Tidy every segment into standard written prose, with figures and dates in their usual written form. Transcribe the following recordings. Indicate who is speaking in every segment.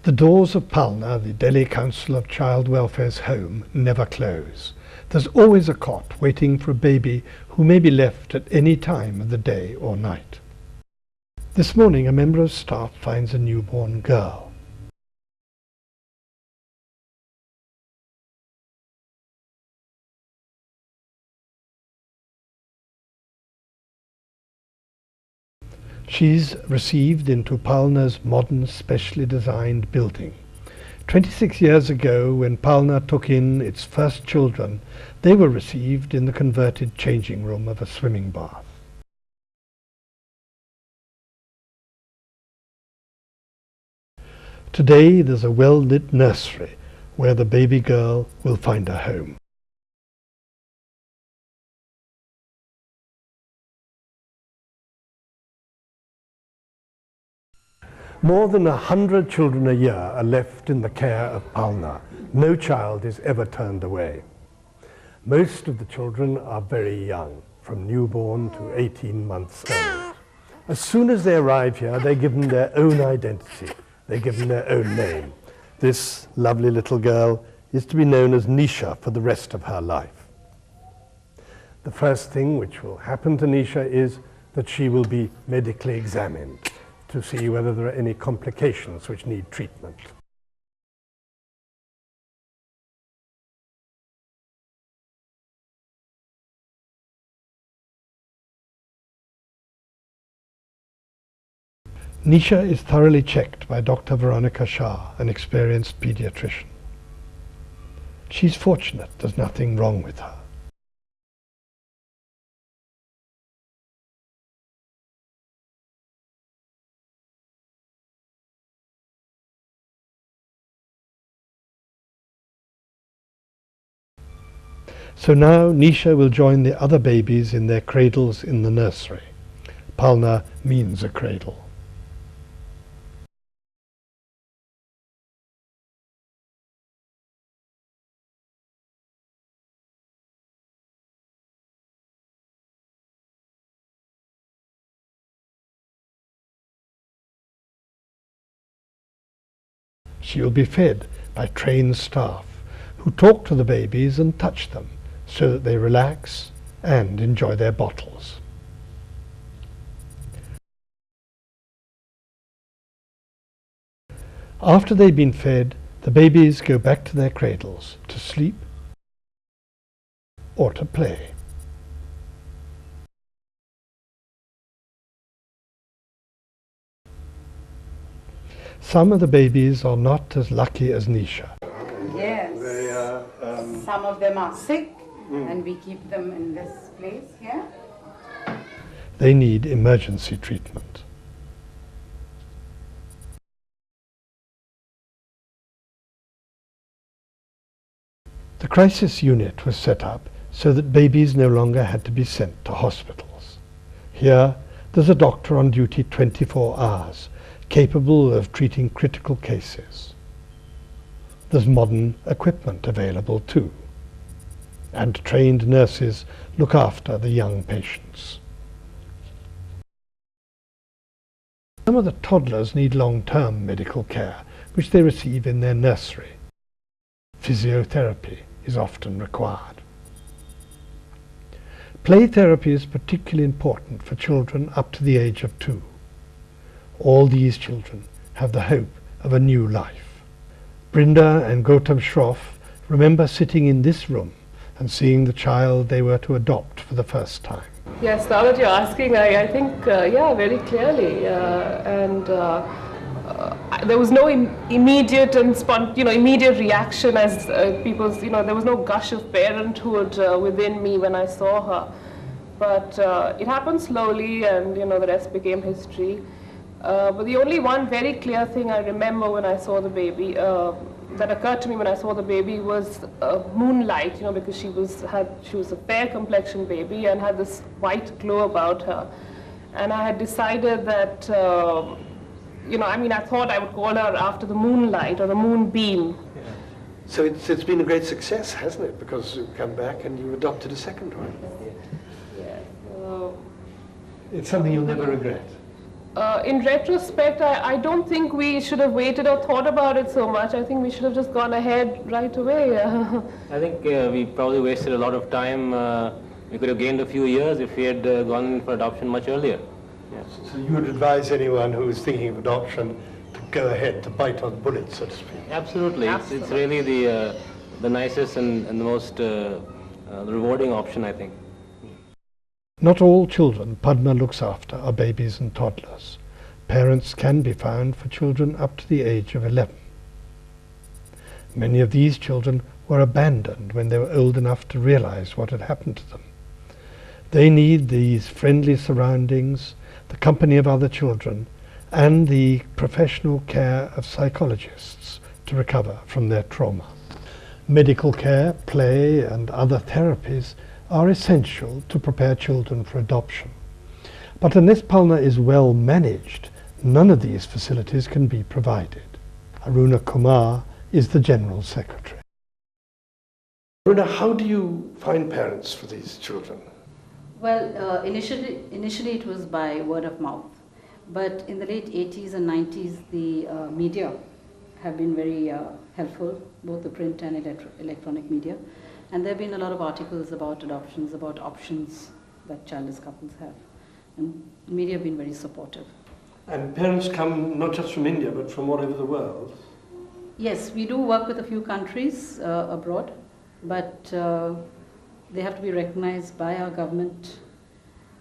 Speaker 1: The doors of Palna, the Delhi Council of Child Welfare's home, never close. There's always a cot waiting for a baby who may be left at any time of the day or night. This morning, a member of staff finds a newborn girl. She's received into Palna's modern, specially designed building. 26 years ago, when Palna took in its first children, they were received in the converted changing room of a swimming bath. Today, there's a well-lit nursery where the baby girl will find a home. More than 100 children a year are left in the care of Palna. No child is ever turned away. Most of the children are very young, from newborn to 18 months old. As soon as they arrive here, they're given their own identity. They're given their own name. This lovely little girl is to be known as Nisha for the rest of her life. The first thing which will happen to Nisha is that she will be medically examined to see whether there are any complications which need treatment. Nisha is thoroughly checked by Dr. Veronica Shah, an experienced pediatrician. She's fortunate there's nothing wrong with her. So now Nisha will join the other babies in their cradles in the nursery. Palna means a cradle. She will be fed by trained staff who talk to the babies and touch them, so that they relax and enjoy their bottles. After they've been fed, the babies go back to their cradles to sleep or to play. Some of the babies are not as lucky as Nisha.
Speaker 2: Yes. Some of them are sick. And we keep them in this place here.
Speaker 1: They need emergency treatment. The crisis unit was set up so that babies no longer had to be sent to hospitals. Here, there's a doctor on duty 24 hours, capable of treating critical cases. There's modern equipment available too, and trained nurses look after the young patients. Some of the toddlers need long-term medical care, which they receive in their nursery. Physiotherapy is often required. Play therapy is particularly important for children up to the age of 2. All these children have the hope of a new life. Brinda and Gautam Shroff remember sitting in this room and seeing the child they were to adopt for the first time.
Speaker 3: Yes, now that you're asking, I think, yeah, very clearly. There was no immediate and immediate reaction as people's, there was no gush of parenthood within me when I saw her. But it happened slowly, and the rest became history. But the only one very clear thing I remember when I saw the baby, that occurred to me when I saw the baby, was moonlight, because she was a fair complexion baby and had this white glow about her. And I had decided that, I thought I would call her after the moonlight or the moonbeam.
Speaker 1: Yeah. So it's been a great success, hasn't it? Because you've come back and you've adopted a second one.
Speaker 3: Yeah.
Speaker 1: It's something you'll never regret.
Speaker 3: In retrospect, I don't think we should have waited or thought about it so much. I think we should have just gone ahead right away.
Speaker 4: I think we probably wasted a lot of time. We could have gained a few years if we had gone for adoption much earlier. Yes.
Speaker 1: So you would advise anyone who is thinking of adoption to go ahead, to bite on bullets, so to speak?
Speaker 4: Absolutely. It's really the nicest and the most rewarding option, I think.
Speaker 1: Not all children Padma looks after are babies and toddlers. Parents can be found for children up to the age of 11. Many of these children were abandoned when they were old enough to realize what had happened to them. They need these friendly surroundings, the company of other children, and the professional care of psychologists to recover from their trauma. Medical care, play, and other therapies are essential to prepare children for adoption. But unless Palna is well managed, none of these facilities can be provided. Aruna Kumar is the General Secretary. Aruna, how do you find parents for these children?
Speaker 5: Well, initially it was by word of mouth, but in the late 80s and 90s the media have been very helpful, both the print and electronic media. And there have been a lot of articles about adoptions, about options that childless couples have. And the media have been very supportive.
Speaker 1: And parents come not just from India, but from all over the world?
Speaker 5: Yes, we do work with a few countries abroad, but they have to be recognized by our government.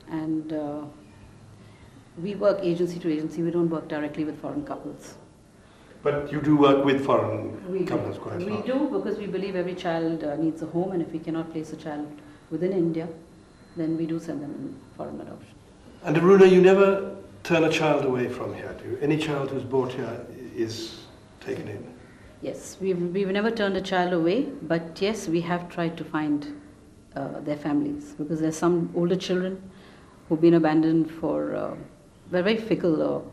Speaker 5: And we work agency to agency, we don't work directly with foreign couples.
Speaker 1: But you do work with foreign couples quite a lot?
Speaker 5: We do, because we believe every child needs a home, and if we cannot place a child within India, then we do send them in foreign adoption.
Speaker 1: And Aruna, you never turn a child away from here, do you? Any child who's brought here is taken in?
Speaker 5: Yes, we've never turned a child away, but yes, we have tried to find their families, because there's some older children who've been abandoned for very fickle or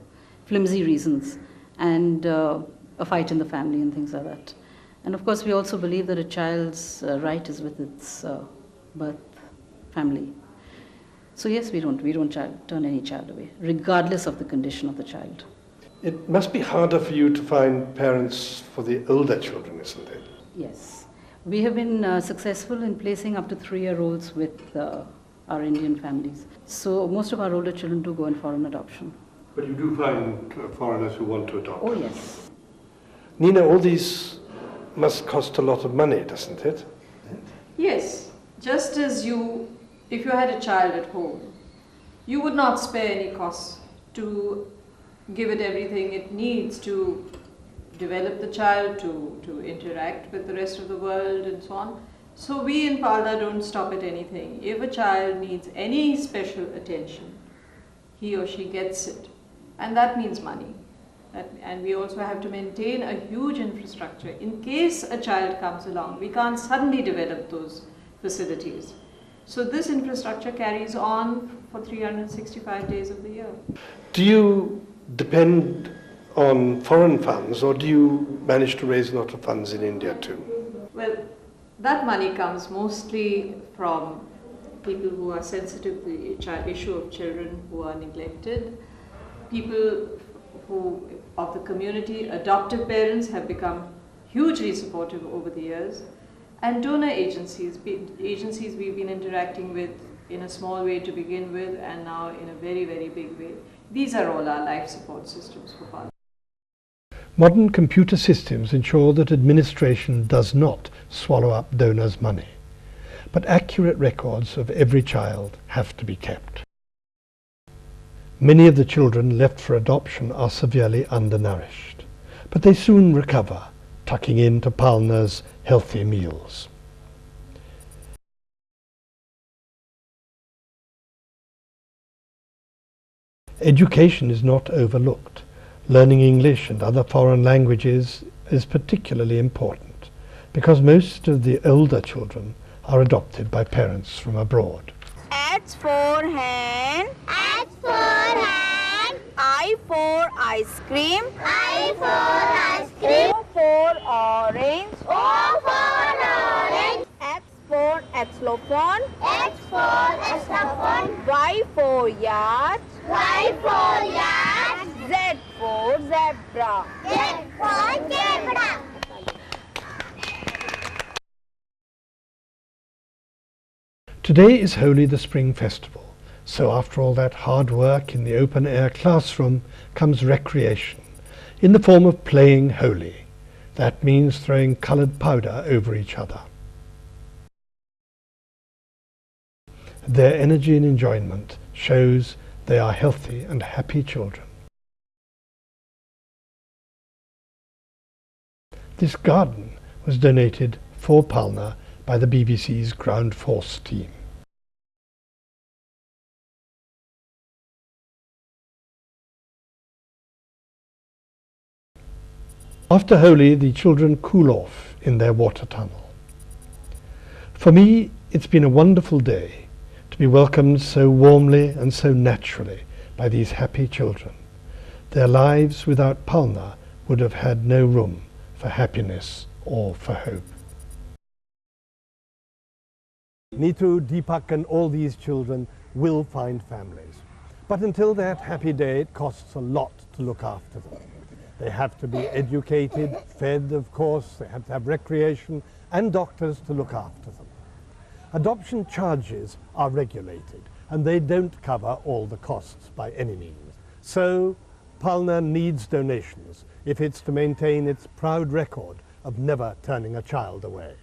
Speaker 5: flimsy reasons, and a fight in the family and things like that. And of course, we also believe that a child's right is with its birth family. So yes, we don't turn any child away, regardless of the condition of the child.
Speaker 1: It must be harder for you to find parents for the older children, isn't it?
Speaker 5: Yes. We have been successful in placing up to 3-year-olds with our Indian families. So most of our older children do go in foreign adoption.
Speaker 1: But you do find foreigners who want to adopt?
Speaker 5: Oh yes.
Speaker 1: Nina, all these must cost a lot of money, doesn't it?
Speaker 6: Yes. Just as if you had a child at home, you would not spare any costs to give it everything it needs to develop the child, to interact with the rest of the world and so on. So we in Palna don't stop at anything. If a child needs any special attention, he or she gets it. And that means money. And we also have to maintain a huge infrastructure. In case a child comes along, we can't suddenly develop those facilities. So this infrastructure carries on for 365 days of the year.
Speaker 1: Do you depend on foreign funds, or do you manage to raise a lot of funds in India too?
Speaker 6: Well, that money comes mostly from people who are sensitive to the issue of children who are neglected. People who, of the community, adoptive parents have become hugely supportive over the years, and donor agencies we've been interacting with in a small way to begin with, and now in a very, very big way. These are all our life support systems for Palna.
Speaker 1: Modern computer systems ensure that administration does not swallow up donors' money, but accurate records of every child have to be kept. Many of the children left for adoption are severely undernourished, but they soon recover, tucking into Palna's healthy meals. Education is not overlooked. Learning English and other foreign languages is particularly important because most of the older children are adopted by parents from abroad.
Speaker 7: H for hen. H for hen. I for ice cream. I for ice cream. O for orange. O for orange. X for xylophone. X for xylophone. Y for yacht. Y for yacht. zebra. Z for zebra.
Speaker 1: Today is Holi, the Spring Festival, so after all that hard work in the open-air classroom comes recreation, in the form of playing Holi. That means throwing coloured powder over each other. Their energy and enjoyment shows they are healthy and happy children. This garden was donated for Palna by the BBC's Ground Force team. After Holi, the children cool off in their water tunnel. For me, it's been a wonderful day to be welcomed so warmly and so naturally by these happy children. Their lives without Palna would have had no room for happiness or for hope. Neetu, Deepak and all these children will find families. But until that happy day, it costs a lot to look after them. They have to be educated, fed, of course, they have to have recreation and doctors to look after them. Adoption charges are regulated and they don't cover all the costs by any means. So Palna needs donations if it's to maintain its proud record of never turning a child away.